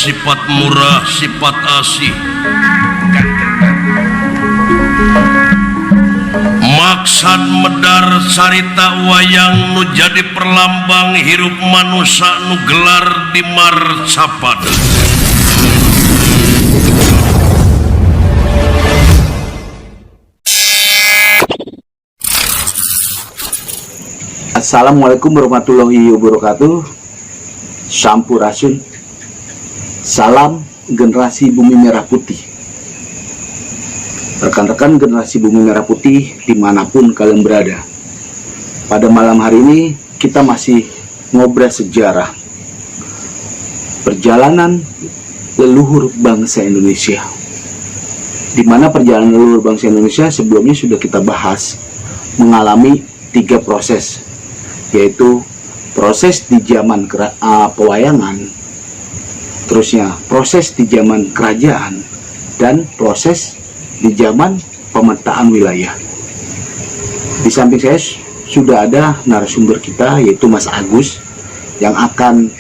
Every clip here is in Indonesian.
sifat murah, sifat asih. Maksad medar carita wayang nu jadi perlambang hirup manusia nu gelar di marcapada. Assalamualaikum warahmatullahi wabarakatuh. Sampurasun. Salam generasi Bumi Merah Putih. Rekan-rekan generasi Bumi Merah Putih dimanapun kalian berada, pada malam hari ini kita masih ngobrol sejarah perjalanan leluhur bangsa Indonesia, di mana perjalanan leluhur bangsa Indonesia sebelumnya sudah kita bahas mengalami 3 proses, yaitu proses di zaman pewayangan, terusnya proses di zaman kerajaan, dan proses di zaman pemetaan wilayah. Di samping saya sudah ada narasumber kita, yaitu Mas Agus, yang akan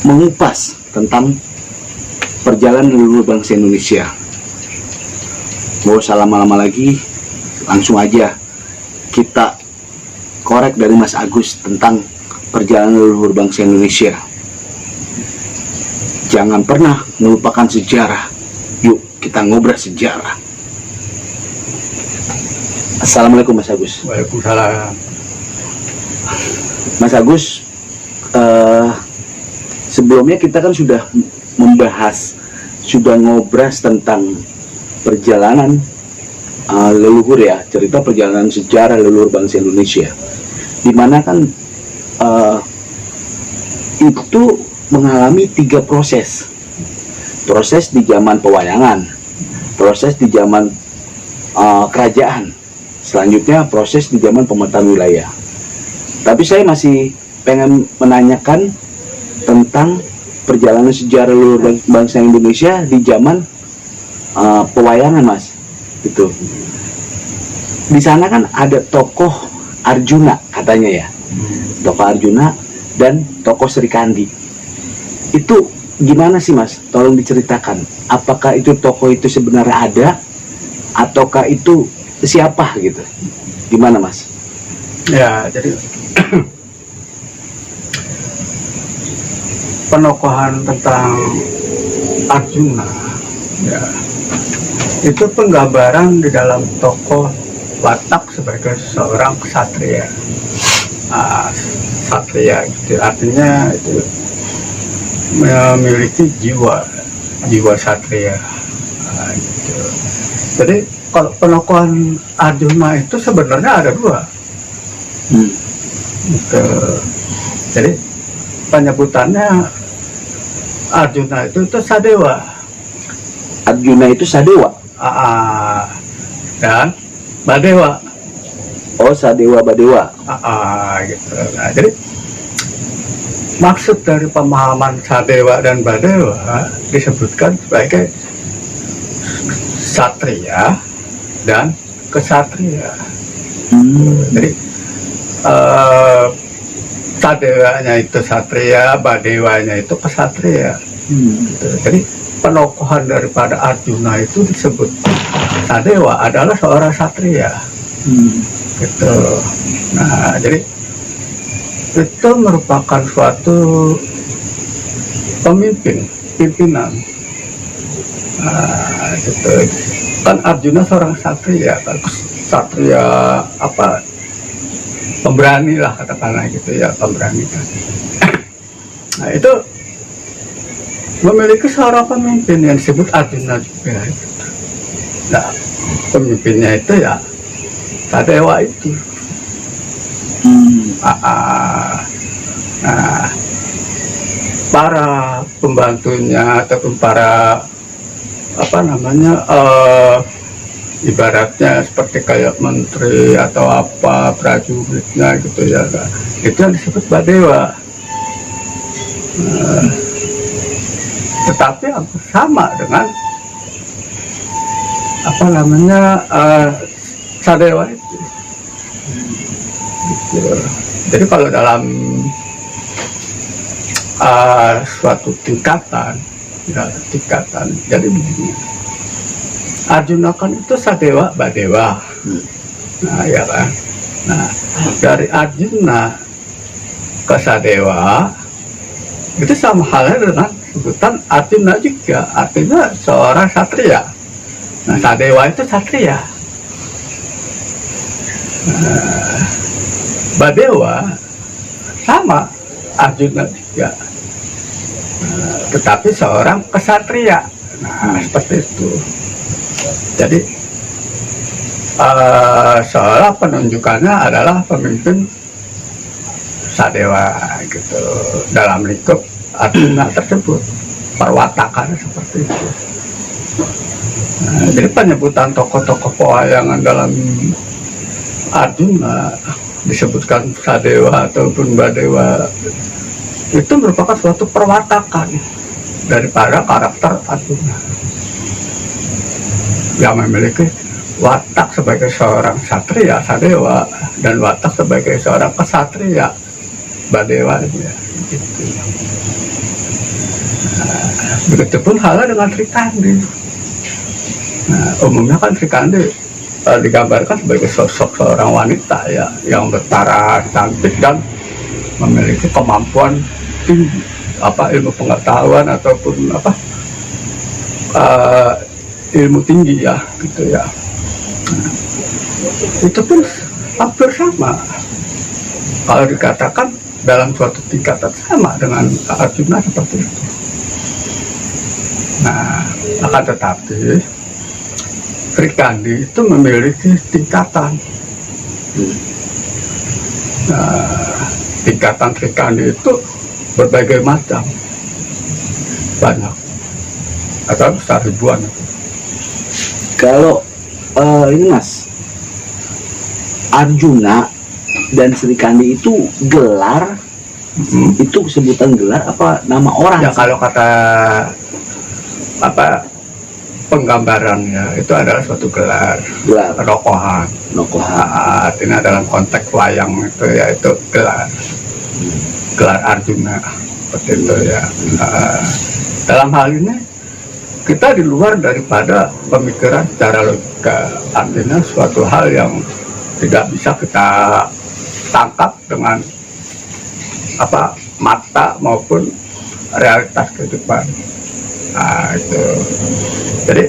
mengupas tentang perjalanan leluhur bangsa Indonesia. Mau usah lama-lama lagi, langsung aja kita korek dari Mas Agus tentang perjalanan leluhur bangsa Indonesia. Jangan pernah melupakan sejarah. Yuk kita ngobrol sejarah. Assalamualaikum Mas Agus. Waalaikumsalam. Mas Agus, sebelumnya kita kan sudah membahas, sudah ngobras tentang perjalanan leluhur ya, cerita perjalanan sejarah leluhur bangsa Indonesia, dimana kan itu mengalami 3 proses. Proses di zaman pewayangan, proses di zaman kerajaan, selanjutnya proses di zaman pemetaan wilayah. Tapi saya masih pengen menanyakan tentang perjalanan sejarah leluhur bangsa Indonesia di zaman pewayangan, Mas. Gitu. Di sana kan ada tokoh Arjuna katanya ya, tokoh Arjuna dan tokoh Sri Kandi. Itu gimana sih Mas? Tolong diceritakan. Apakah itu tokoh itu sebenarnya ada, ataukah itu siapa gitu? Gimana Mas? Ya, jadi penokohan tentang Arjuna, ya, itu penggambaran di dalam tokoh watak sebagai seorang ksatria. Ksatria itu artinya itu memiliki jiwa satria. Gitu. Jadi kalau penokohan Arjuna itu sebenarnya ada 2. Gitu. Jadi penyebutannya Arjuna itu Sadewa. Arjuna itu Sadewa. Dan Badewa. Oh, Sadewa Badewa. Gitu. Nah, jadi maksud dari pemahaman Sadewa dan Badewa disebutkan sebagai satria dan kesatria. Jadi Sadewanya itu satria, Badewanya itu kesatria. Gitu. Jadi penokohan daripada Arjuna itu disebut Sadewa adalah seorang satria. Gitu. Nah, jadi itu merupakan suatu pimpinan. Gitu. Kan Arjuna seorang satria, kan satria apa, pemberani lah katakanlah gitu ya, pemberani kan. Nah, itu memiliki seorang pemimpin yang disebut Arjuna juga. Gitu. Nah, pemimpinnya itu ya Sadewa itu. Nah, para pembantunya ataupun para ibaratnya seperti kayak menteri atau apa, prajuritnya gitu ya, itu yang disebut Badewa. Tetapi sama dengan Sadewa itu. Gitu. Jadi kalau dalam suatu tingkatan, ya, tingkatan. Jadi begini, Arjuna kan itu sadewa badewa, nah ya kan. Nah dari Arjuna ke sadewa itu sama halnya dengan sebutan Arjuna juga, artinya seorang satria. Nah sadewa itu satria. Badewa sama Arjuna juga, tetapi seorang kesatria. Nah seperti itu. Jadi seolah penunjukannya adalah pemimpin sadewa gitu dalam lingkup Arjuna tersebut, perwatakannya seperti itu. Nah, jadi penyebutan tokoh-tokoh pewayangan dalam Arjuna disebutkan sadewa ataupun badewa itu merupakan suatu perwatakan daripada karakter Arjuna yang memiliki watak sebagai seorang satria sadewa dan watak sebagai seorang kesatria badewa ya, gitu. Nah, begitupun halnya dengan Sri Kandi. Nah, umumnya kan Sri Kandi digambarkan sebagai sosok seorang wanita ya yang berparas cantik dan memiliki kemampuan tinggi, ilmu pengetahuan ataupun ilmu tinggi ya gitu ya. Nah, itu pun hampir sama kalau dikatakan dalam suatu tingkatan sama dengan Arjuna seperti itu. Nah akan tetapi Sri Kandi itu memiliki tingkatan. Nah, tingkatan Sri Kandi itu berbagai macam, banyak, atau besar ribuan. Kalau ini Mas, Arjuna dan Sri Kandi itu gelar, itu sebutan gelar apa nama orang? Ya kalau kata penggambarannya itu adalah suatu gelar nokohan. Artinya dalam konteks wayang itu yaitu gelar Arjuna seperti itu ya. Dalam hal ini kita di luar daripada pemikiran secara logika, artinya suatu hal yang tidak bisa kita tangkap dengan mata maupun realitas kehidupan. Nah, itu. Jadi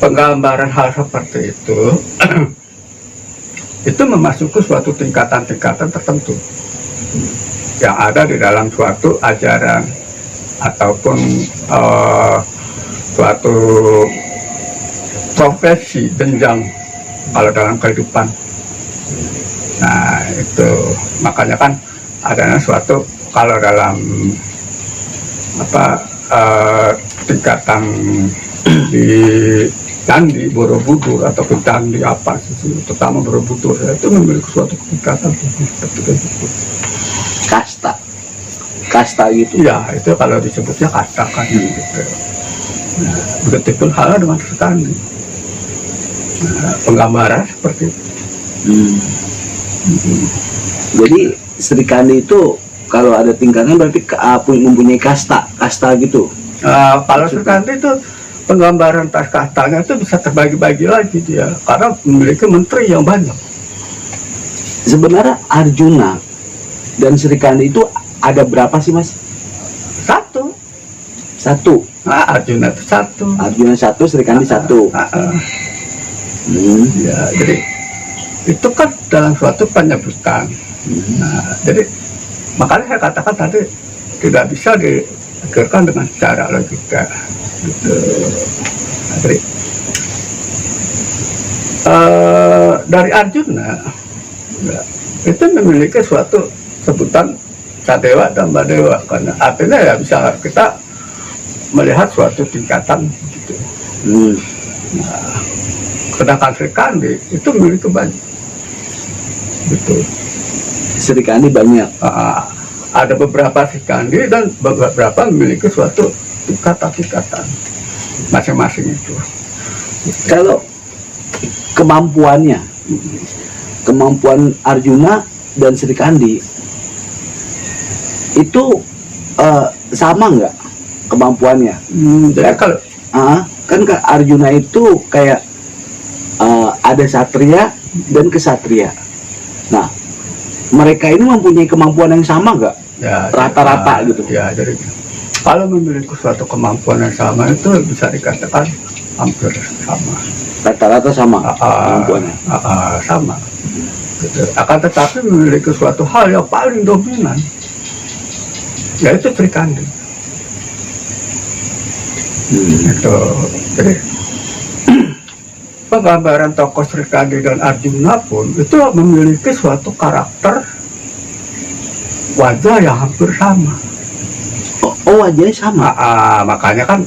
penggambaran hal seperti itu itu memasuki suatu tingkatan-tingkatan tertentu yang ada di dalam suatu ajaran ataupun suatu profesi jenjang kalau dalam kehidupan. Nah itu makanya kan adanya suatu kalau dalam tingkatan di candi Borobudur atau ke candi terutama Borobudur itu memiliki suatu tingkatan seperti itu. Kasta gitu ya, itu kalau disebutnya kasta kan gitu. Nah, begitupun halnya dengan Sri Kandi. Nah, penggambaran seperti itu. Jadi Sri Kandi itu kalau ada tingkatnya berarti mempunyai kasta gitu. Kalau Sri Kandi itu penggambaran tas kastanya itu bisa terbagi-bagi lagi dia karena memiliki menteri yang banyak. Sebenarnya Arjuna dan Sri Kandi itu ada berapa sih Mas? Satu. Arjuna itu satu. Arjuna satu, Sri Kandi satu. Ya, jadi itu kan dalam suatu penyebutan. Nah, jadi makanya saya katakan tadi tidak bisa dipikirkan dengan secara logika. Gitu. Nah, jadi dari Arjuna ya, itu memiliki suatu sebutan sadewa dan badewa karena artinya ya bisa kita melihat suatu tingkatan gitu. Nah, sedangkan Sri Kandi itu memiliki banyak gitu. Sri Kandi banyak. Ada beberapa Sri Kandi dan beberapa memiliki suatu tingkatan masing-masing itu gitu. Kalau kemampuan Arjuna dan Sri Kandi itu sama nggak kemampuannya? Jadi kalau Kan Kak Arjuna itu kayak ada satria dan kesatria. Nah, mereka ini mempunyai kemampuan yang sama nggak? ya Rata-rata gitu. Ya, jadi kalau memiliki suatu kemampuan yang sama itu bisa dikatakan hampir sama. Rata-rata sama kemampuannya. Sama. Gitu. Akan tetapi memiliki suatu hal yang paling dominan, yaitu Sri Kandi. Itu. Jadi penggambaran tokoh Sri Kandi dan Arjuna pun itu memiliki suatu karakter wajah yang hampir sama. Oh, wajahnya sama. Makanya kan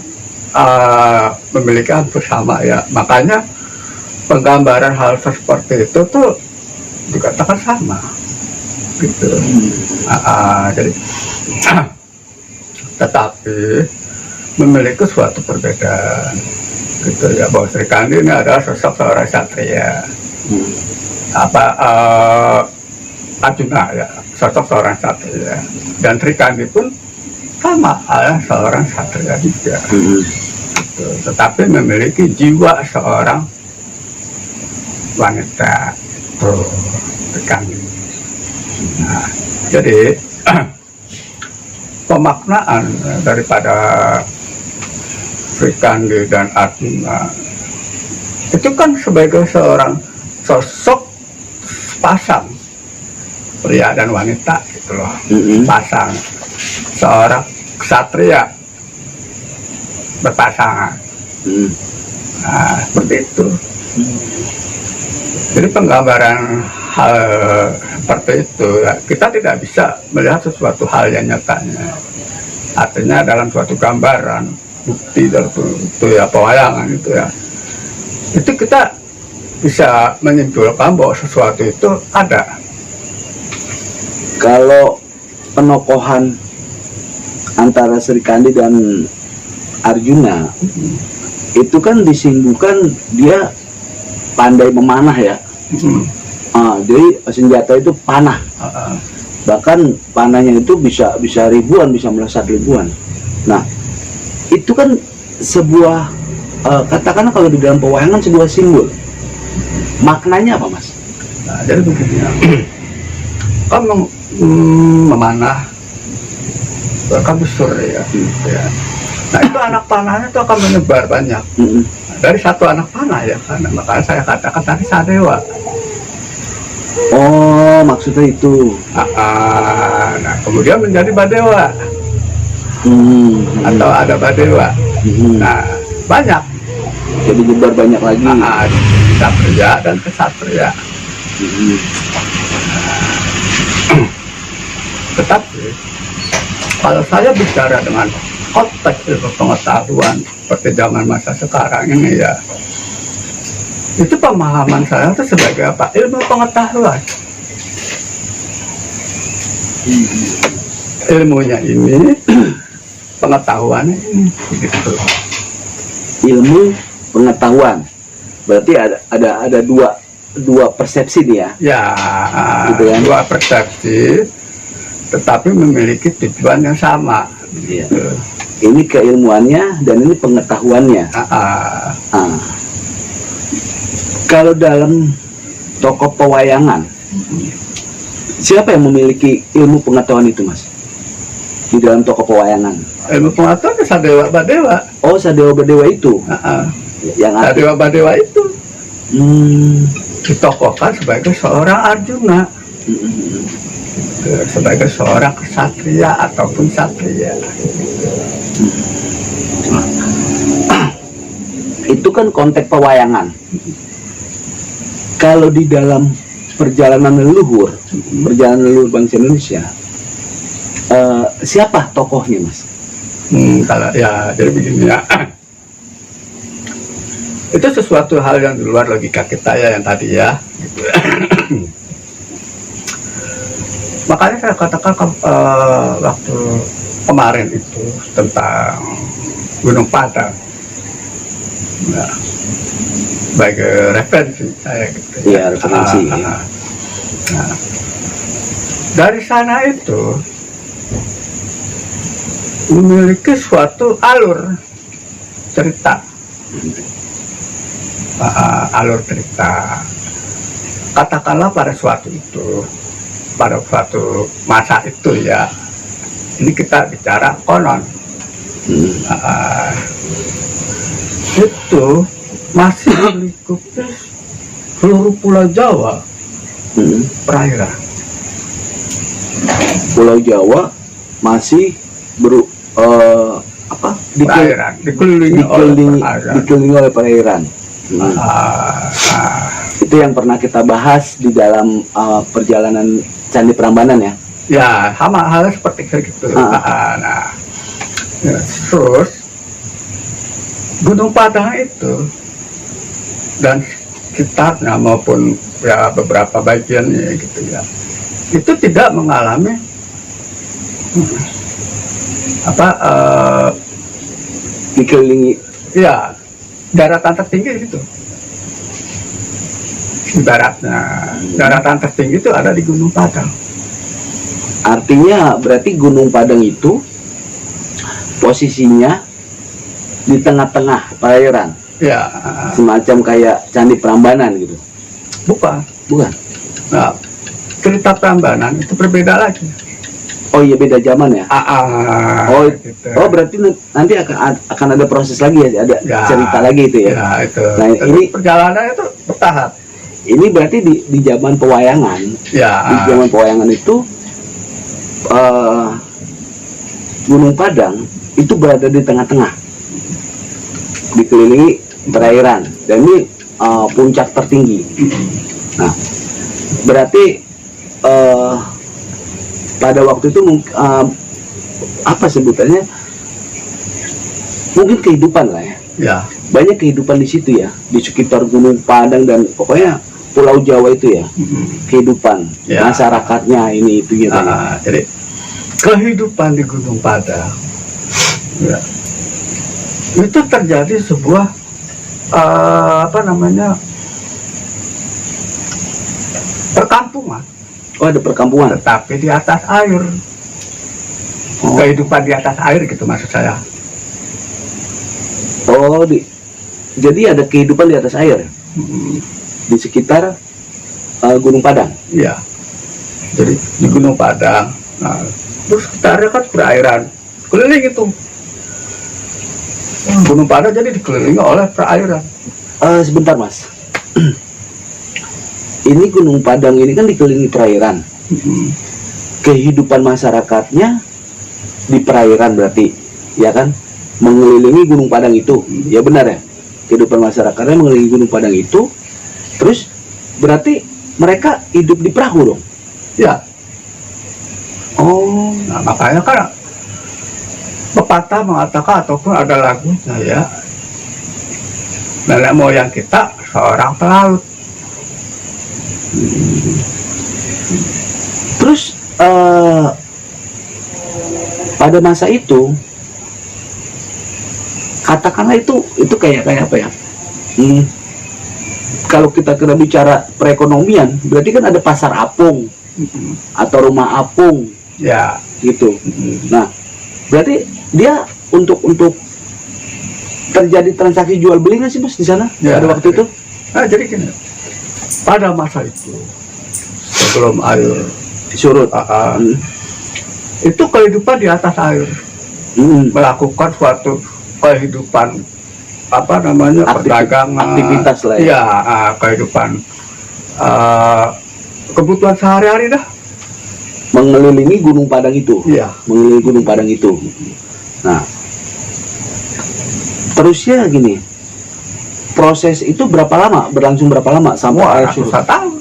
memiliki hampir sama ya. Makanya penggambaran hal seperti itu tuh dikatakan sama. Gitu. Jadi tetapi memiliki suatu perbedaan. Gitu ya, bahwa Sri Kandi ini adalah sosok seorang satria. Arjuna ya, sosok seorang satria. Dan Sri Kandi pun sama adalah seorang satria juga. Gitu. Tetapi memiliki jiwa seorang wanita. Sri Kandi. Nah, jadi pemaknaan daripada Sri Kandi dan Arjuna itu kan sebagai seorang sosok pasang pria dan wanita gitu loh. Pasang seorang ksatria berpasangan. Nah, seperti itu. Jadi penggambaran hal seperti itu ya, kita tidak bisa melihat sesuatu hal yang nyatanya. Artinya dalam suatu gambaran, bukti dalam itu ya, pewayangan itu ya, itu kita bisa menyimpulkan bahwa sesuatu itu ada. Kalau penokohan antara Sri Kandi dan Arjuna itu kan disimbolkan dia pandai memanah ya. Jadi senjata itu panah. Bahkan panahnya itu bisa ribuan, bisa melesat ribuan. Nah, itu kan sebuah katakanlah kalau di dalam pewayangan sebuah simbol. Maknanya apa, Mas? Nah, jadi begini ya. Kan memanah bahkan besar ya. Nah, itu anak panahnya itu akan menyebar banyak. Dari satu anak panah ya, karena makanya saya katakan tadi Sadewa. Oh, maksudnya itu. Nah, kemudian menjadi Badewa. Atau ada Badewa. Nah, banyak. Jadi nyebar banyak lagi. Satria dan kesatria. Tetapi kalau saya bicara dengan konteks ilmu pengetahuan seperti zaman masa sekarang ini ya, itu pemahaman saya itu sebagai apa? Ilmu pengetahuan. Ilmunya ini, pengetahuannya ini, gitu. Ilmu pengetahuan. Berarti ada dua persepsi nih ya. Ya, gitu kan? Dua persepsi, tetapi memiliki tujuan yang sama. Gitu. Ini keilmuannya dan ini pengetahuannya. Kalau dalam tokoh pewayangan, siapa yang memiliki ilmu pengetahuan itu, Mas? Di dalam tokoh pewayangan. Ilmu pengetahuan Sadewa Badewa. Oh, Sadewa Badewa itu. Yang Sadewa Badewa itu ditokohkan sebagai seorang Arjuna. Sebagai seorang kesatria ataupun satria. Itu kan konteks pewayangan. Kalau di dalam perjalanan leluhur bangsa Indonesia, siapa tokohnya, Mas? Kalau ya jadi begini ya, itu sesuatu hal yang di luar logika kita ya, yang tadi ya. Gitu. Makanya saya katakan waktu kemarin itu tentang Gunung Padang. Nah, sebagai referensi saya gitu. Iya, referensi. Nah, dari sana itu memiliki suatu alur cerita. Alur cerita, katakanlah pada suatu masa itu ya, ini kita bicara konon, itu masih melingkupi seluruh Pulau Jawa, perairan. Pulau Jawa masih dikelilingi oleh perairan. Itu yang pernah kita bahas di dalam perjalanan Candi Prambanan ya. Ya, sama hal seperti itu. Nah, ya, terus Gunung Padang itu dan sekitarnya maupun ya beberapa bagiannya gitu ya, itu tidak mengalami dikelilingi ya daratan tertinggi gitu. Ibaratnya daratan tertinggi itu ada di Gunung Padang. Artinya berarti Gunung Padang itu posisinya di tengah-tengah perairan. Ya, Semacam kayak Candi Prambanan gitu. bukan. Nah, cerita Prambanan itu berbeda lagi. Oh iya, beda zaman ya. Gitu. Berarti nanti akan ada proses lagi ya, ada Ya, cerita lagi itu ya. Ya, itu. Nah, ini perjalanan itu bertahap. Ini berarti di zaman pewayangan. Ya. Di zaman pewayangan itu Gunung Padang itu berada di tengah-tengah, dikelilingi perairan, dan ini puncak tertinggi. Nah, berarti pada waktu itu apa sebutannya? Mungkin kehidupan lah ya. Ya. Banyak kehidupan di situ ya, di sekitar Gunung Padang dan pokoknya Pulau Jawa itu ya. Kehidupan masyarakatnya ini itu gitu. Jadi kehidupan di Gunung Padang ya, itu terjadi sebuah perkampungan. Oh, ada perkampungan. Tetapi di atas air. Kehidupan di atas air gitu maksud saya. Jadi ada kehidupan di atas air di sekitar Gunung Padang. Iya. Jadi di Gunung Padang. Nah, terus sekitarnya kan perairan, keliling itu. Gunung Padang jadi dikelilingi oleh perairan. Sebentar Mas. Ini Gunung Padang ini kan dikelilingi perairan. Kehidupan masyarakatnya di perairan berarti, ya kan? Mengelilingi Gunung Padang itu, ya benar ya? Kehidupan masyarakatnya mengelilingi Gunung Padang itu, terus berarti mereka hidup di perahu dong? Ya. Nah makanya kan pepatah mengatakan ataupun ada lagunya ya, nenek moyang kita seorang pelaut. Terus pada masa itu katakanlah itu kayak apa ya? Kalau kita bicara perekonomian, berarti kan ada pasar apung atau rumah apung, ya gitu. Nah, berarti dia untuk terjadi transaksi jual beli nggak sih Mas di sana ya, pada waktu itu? Nah jadi gini, pada masa itu sebelum air Surut, itu kehidupan di atas air, melakukan suatu kehidupan perdagangan, aktivitas lah ya, kehidupan kebutuhan sehari-hari dah, mengelilingi Gunung Padang itu. Iya. Mengelilingi Gunung Padang itu. Nah, terusnya gini, proses itu berlangsung berapa lama sampai air surut? Ratusan tahun.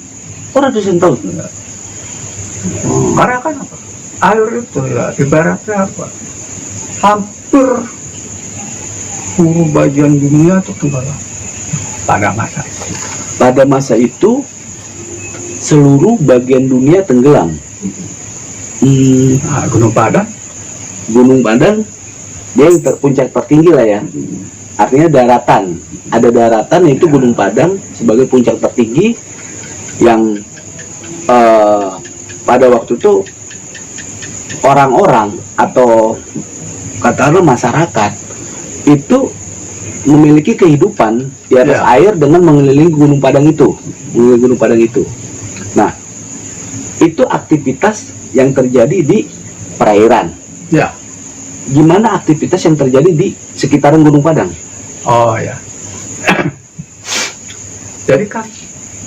Ratusan tahun. Karena kan apa? Air itu ya ibaratnya apa? Hampir seluruh bagian dunia itu tenggelam pada masa itu. Pada masa itu seluruh bagian dunia tenggelam. Nah, Gunung Padang dia yang puncak tertinggi lah ya. Artinya daratan, ada daratan yaitu Gunung Padang sebagai puncak tertinggi yang pada waktu itu orang-orang atau katakanlah masyarakat itu memiliki kehidupan di atas Ya. air dengan mengelilingi Gunung Padang itu, Nah, itu aktivitas yang terjadi di perairan. Ya. Gimana aktivitas yang terjadi di sekitaran Gunung Padang? Oh ya. Jadi kan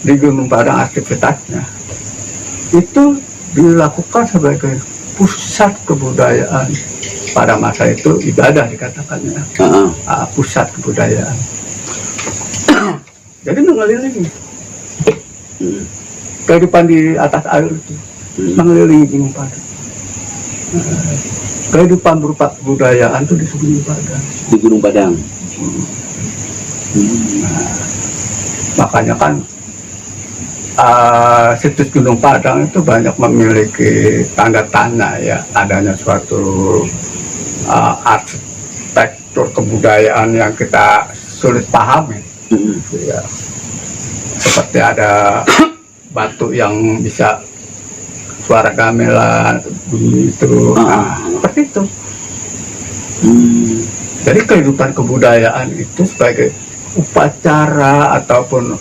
di Gunung Padang aktivitasnya itu dilakukan sebagai pusat kebudayaan. Pada masa itu ibadah dikatakannya, pusat kebudayaan. Jadi mengelilingi kehidupan di atas air itu, mengelilingi Gunung Padang. Kehidupan berupa kebudayaan itu di Gunung Padang. Di Gunung Padang. Makanya kan situs Gunung Padang itu banyak memiliki tanda-tanda ya adanya suatu arsitektur kebudayaan yang kita sulit pahami. Ya. Seperti ada batu yang bisa suara gamelan bunyi itu, seperti itu. Jadi kehidupan kebudayaan itu sebagai upacara ataupun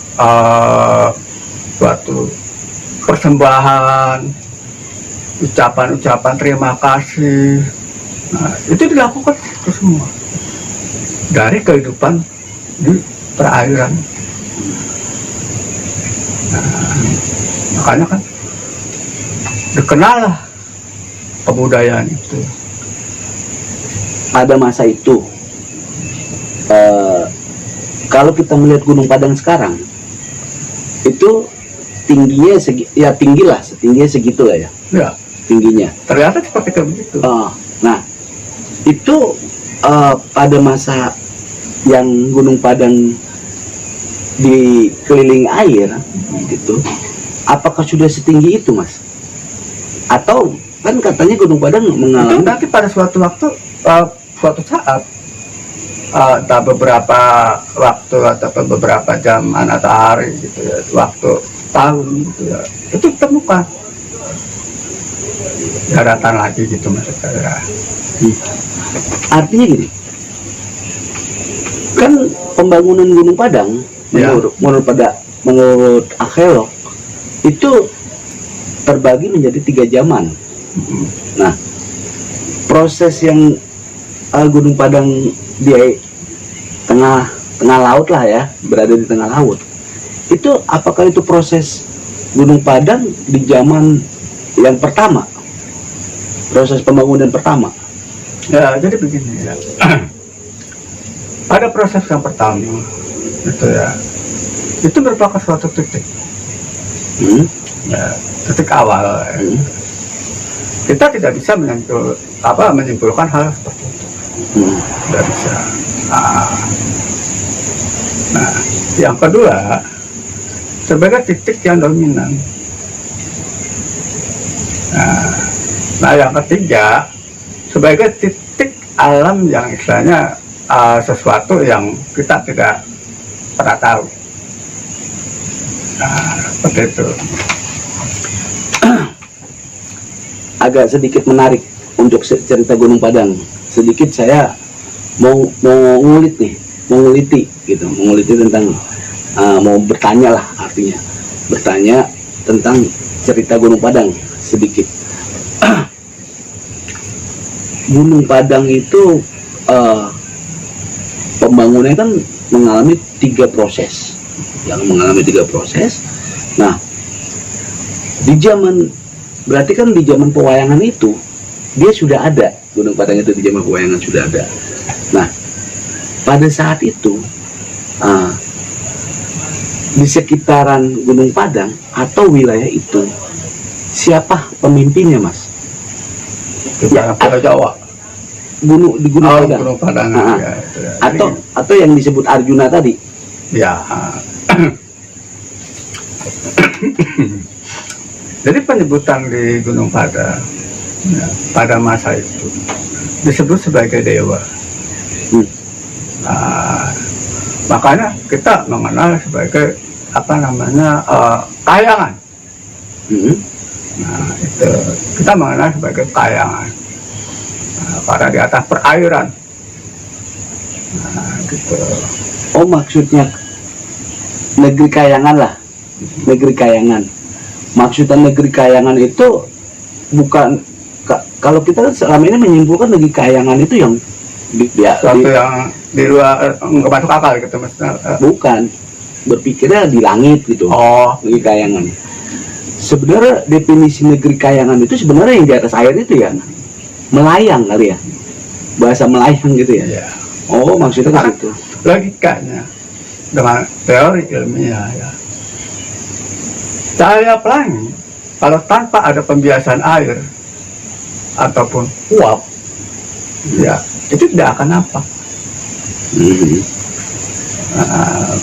suatu persembahan, ucapan-ucapan terima kasih, itu dilakukan itu semua dari kehidupan di perairan. Makanya kan dikenal kebudayaan itu. Pada masa itu, kalau kita melihat Gunung Padang sekarang, itu tingginya setingginya segitu lah ya. Ya, Tingginya. ternyata seperti begitu. Nah, itu pada masa yang Gunung Padang dikelilingi air, gitu, apakah sudah setinggi itu, Mas? Atau kan katanya Gunung Padang Itu mengalami nanti pada suatu waktu, suatu saat, entah beberapa waktu ataupun beberapa jam atau hari gitu ya, waktu tahun gitu ya, itu ditemukan daratan lagi gitu maksud saya. artinya gini, kan pembangunan Gunung Padang Ya. menurut arkeolog itu terbagi menjadi 3 zaman. Nah, proses yang Gunung Padang di tengah laut lah ya, berada di tengah laut, itu apakah itu proses Gunung Padang di zaman yang pertama, proses pembangunan pertama? Ya, jadi begini ya. Pada proses yang pertama itu ya, itu merupakan suatu titik, ya, titik awal. Ya. Kita tidak bisa menyimpulkan hal seperti itu. Tidak bisa. Nah, yang kedua, sebagai titik yang dominan. Nah, yang ketiga, sebagai titik alam yang istilahnya sesuatu yang kita tidak pernah tahu. Nah, seperti itu. Agak sedikit menarik untuk cerita Gunung Padang. Sedikit saya mau menguliti tentang mau bertanya lah, artinya bertanya tentang cerita Gunung Padang sedikit. Gunung Padang itu pembangunannya kan mengalami 3 proses. Nah, berarti kan di zaman pewayangan itu dia sudah ada, Gunung Padang itu di zaman pewayangan sudah ada. Nah, pada saat itu di sekitaran Gunung Padang atau wilayah itu siapa pemimpinnya, Mas? Ya, Pulau Jawa. Di Gunung Padang. Gunung Padang. Ya, itu ya. Atau yang disebut Arjuna tadi. Ya. Jadi penyebutan di Gunung Padang ya, pada masa itu disebut sebagai dewa. Nah, makanya kita mengenal sebagai kayangan. Nah, itu kita mengenal sebagai kayangan. pada di atas perairan. Nah, gitu. Oh, maksudnya negeri kayangan lah. Negeri kayangan. Maksudnya negeri kayangan itu bukan kalau kita kan selama ini menyimpulkan negeri kayangan itu yang Suatu yang di luar nggak masuk akal gitu maksudnya. Bukan, berpikirnya di langit gitu. Oh, Negeri kayangan. Sebenarnya definisi negeri kayangan itu sebenarnya yang di atas air itu ya melayang kali ya, bahasa melayang gitu ya. iya. Oh, maksudnya ke Karena situ. logikanya dengan teori ilmiah ya, cahaya pelangi kalau tanpa ada pembiasan air ataupun uap, ya itu tidak akan nampak. Mhm. Nah,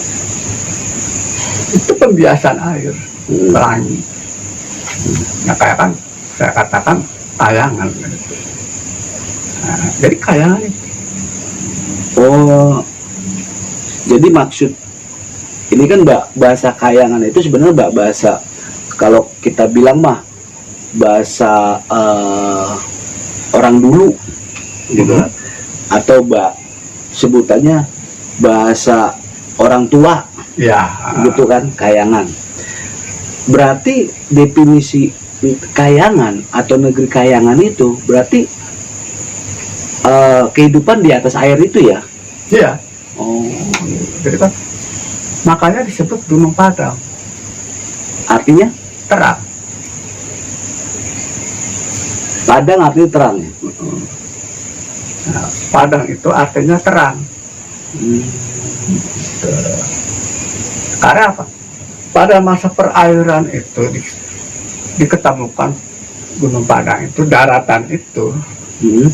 itu pembiasan air pelangi. Nah, kayak kan saya katakan kayangan gitu. Nah, jadi kayangan itu. Oh, jadi maksud ini kan bahasa kayangan itu sebenarnya bahasa kalau kita bilang mah bahasa orang dulu gitu kan. Atau sebutannya bahasa orang tua Ya, gitu kan, kayangan. Berarti definisi kayangan atau negeri kayangan itu berarti kehidupan di atas air itu ya. iya. Oh, Jadi kan makanya disebut Gunung Padang, artinya terang. padang artinya terang ya. Nah, Padang itu artinya terang. Karena apa? Pada masa perairan itu diketemukan Gunung Padang itu, daratan itu, Hmm.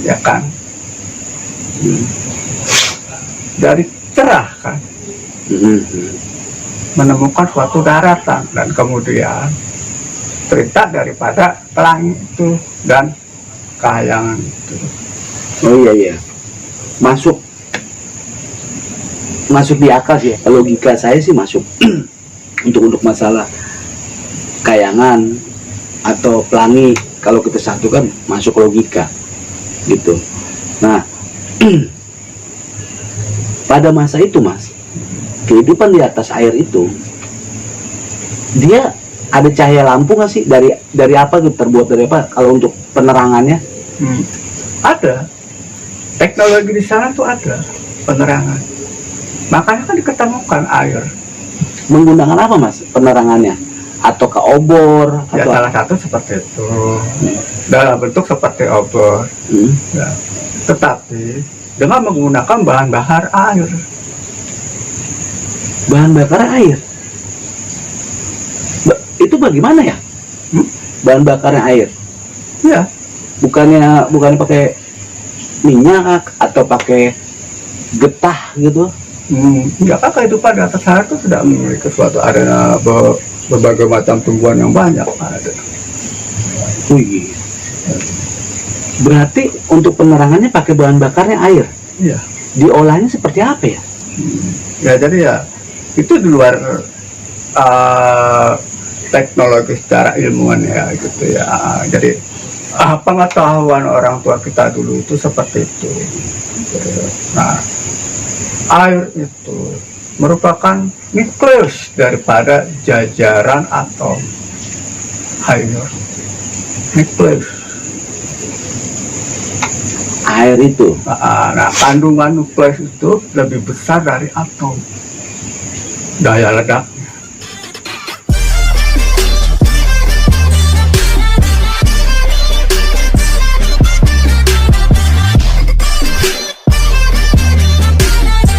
ya kan, dari cerah kan, Hmm. menemukan suatu daratan dan kemudian cerita daripada pelangi itu dan kayangan itu. Oh iya iya, masuk di akal sih ya. Logika saya sih masuk untuk masalah kayangan atau pelangi, kalau kita satukan masuk logika gitu. Nah, pada masa itu Mas, kehidupan di atas air itu dia ada cahaya lampu nggak sih, dari apa gitu, terbuat dari apa kalau untuk penerangannya? Ada teknologi di sana tuh, ada penerangan, makanya kan diketemukan air. Menggunakan apa Mas penerangannya? Atau ke obor Ya atau salah satu seperti itu, dalam bentuk seperti obor, ya. Tetapi dengan menggunakan bahan bakar air. bahan bakar air? Itu bagaimana ya? Bahan bakarnya air? Ya, Bukannya pakai minyak atau pakai getah gitu? ya kan kehidupan di atas air itu tidak memiliki suatu arena berbagai macam tumbuhan yang banyak ada. Wih. Berarti untuk penerangannya pakai bahan bakarnya air. Iya. Diolahnya seperti apa ya? Ya jadi ya itu di luar teknologi secara ilmuwan ya gitu ya. Jadi pengetahuan orang tua kita dulu itu seperti itu. Nah, air itu merupakan nukleus daripada jajaran atom air. Nukleus. Air itu. Nah, kandungan nukleus itu lebih besar dari atom. Daya ledak